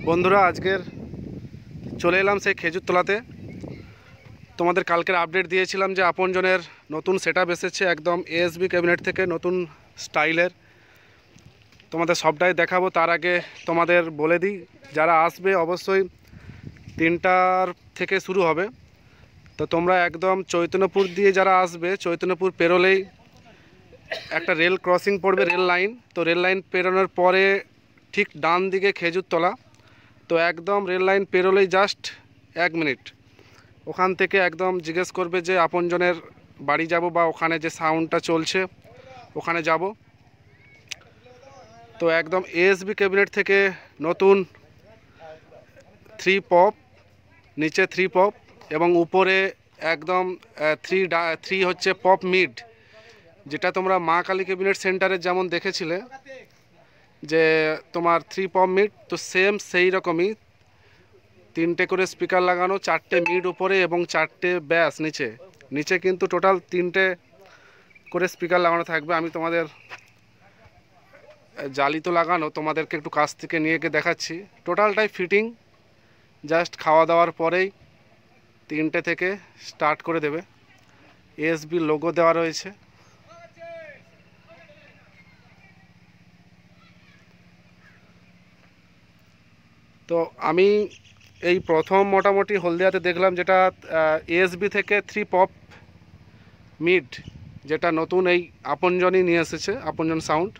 বন্ধুরা আজকের চলে এলাম সেই খেজুরতলাতে। তোমাদের কালকের আপডেট দিয়েছিলাম যে আপনজনের নতুন সেটআপ এসেছে, একদম এএসবি ক্যাবিনেট থেকে নতুন স্টাইলের। তোমাদের সবটাই দেখাবো। তার আগে তোমাদের বলে দিই, যারা আসবে অবশ্যই 3টার থেকে শুরু হবে। তো তোমরা একদম চৈতন্যপুর দিয়ে যারা আসবে, চৈতন্যপুর পেরোলেই একটা রেল ক্রসিং পড়বে, রেল লাইন। তো রেল লাইন পেরোনোর পরে ঠিক ডান দিকে খেজুরতলা। তো একদম রেল লাইন পেরোলেই জাস্ট 1 মিনিট, ওখান থেকে একদম জিজ্ঞেস করবে যে আপনজনের বাড়ি যাব বা ওখানে যে সাউন্ডটা চলছে ওখানে যাব। তো একদম এএসবি ক্যাবিনেট থেকে নতুন 3 পপ, নিচে 3 পপ এবং উপরে একদম 3 হচ্ছে পপ মিড, যেটা তোমরা মা কালী ক্যাবিনেট সেন্টারে যেমন দেখেছিলে যে তোমার 3 পপ মিড, তো সেম সেই রকমই 3টে করে স্পিকার লাগানো, 4টে মিড উপরে এবং 4টে ব্যাস নিচে। নিচে কিন্তু টোটাল 3টে করে স্পিকার লাগানো থাকবে। আমি তোমাদের জালি তো লাগানো, তোমাদেরকে একটু কাছ থেকে নিয়ে গিয়ে দেখাচ্ছি। টোটালটাই ফিটিং, জাস্ট খাওয়া দাওয়ার পরেই 3টে থেকে স্টার্ট করে দেবে। এএসবি লোগো দেওয়া রয়েছে। তো আমি এই প্রথম মোটামুটি হলদিয়াতে দেখলাম যেটা এএসবি থেকে 3 পপ মিড, যেটা নতুন এই আপনজনই নিয়ে এসেছে, আপনজন সাউন্ড।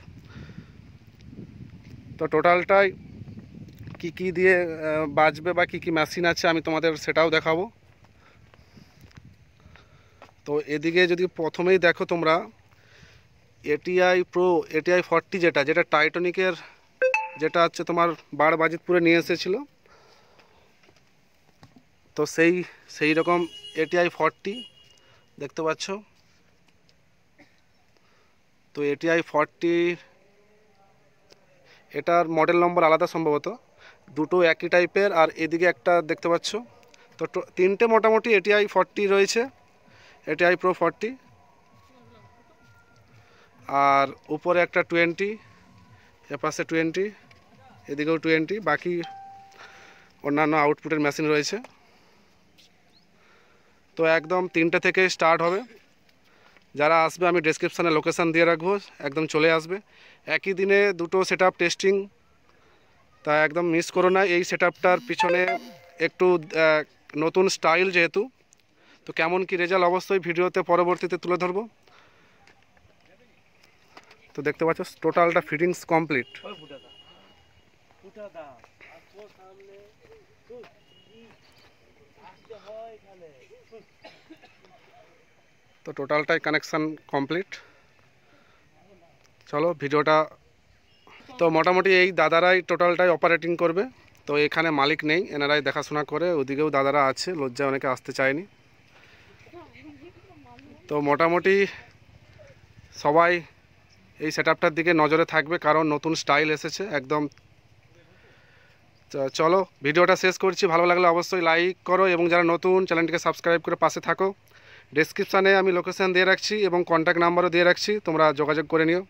তো টোটালটাই কি কি দিয়ে বাজবে বা কি কি মেশিন আছে আমি তোমাদের সেটাও দেখাবো। তো এদিকে যদি প্রথমেই দেখো তোমরা, এটিআই প্রো এটিআই 40 যেটা টাইটনিকের, যেটা হচ্ছে তোমার বাজিতপুরে নিয়ে এসেছিলো। তো সেই রকম এটিআই 40 দেখতে পাচ্ছ। তো এটিআই 40 এটার মডেল নম্বর আলাদা সম্ভবত, দুটো একই টাইপের। আর এদিকে একটা দেখতে পাচ্ছ। তো 3টে মোটামুটি এটিআই 40 রয়েছে, এটিআই প্রো 40। আর উপরে একটা 20, এপাশে 20, এদিকেও 20, বাকি অন্যান্য আউটপুটের মেশিন রয়েছে। তো একদম 3টে থেকে স্টার্ট হবে। যারা আসবে আমি ডেসক্রিপশানে লোকেশান দিয়ে রাখবো, একদম চলে আসবে। একই দিনে দুটো সেটআপ টেস্টিং, তা একদম মিস করো না। এই সেটআপটার পিছনে একটু নতুন স্টাইল যেহেতু, তো কেমন কি রেজাল্ট অবশ্যই ভিডিওতে পরবর্তীতে তুলে ধরবো। তো দেখতে পাচ্ছ টোটালটা ফিটিংস কমপ্লিট। তো টোটালটাই কানেকশান কমপ্লিট। চলো ভিডিওটা, তো মোটামুটি এই দাদারাই টোটালটাই অপারেটিং করবে। তো এখানে মালিক নেই, এনারাই দেখাশোনা করে। ওদিকেও দাদারা আছে, লজ্জায় অনেকে আসতে চায়নি। তো মোটামুটি সবাই এই সেটআপটার দিকে নজরে থাকবে, কারণ নতুন স্টাইল এসেছে একদম। চলো ভিডিওটা শেষ করছি। ভালো লাগলে অবশ্যই লাইক করো এবং যারা নতুন চ্যানেলটিকে সাবস্ক্রাইব করে পাশে থাকো। ডেসক্রিপশানে আমি লোকেশান দিয়ে রাখছি এবং কন্ট্যাক্ট নাম্বারও দিয়ে রাখছি, তোমরা যোগাযোগ করে নিও।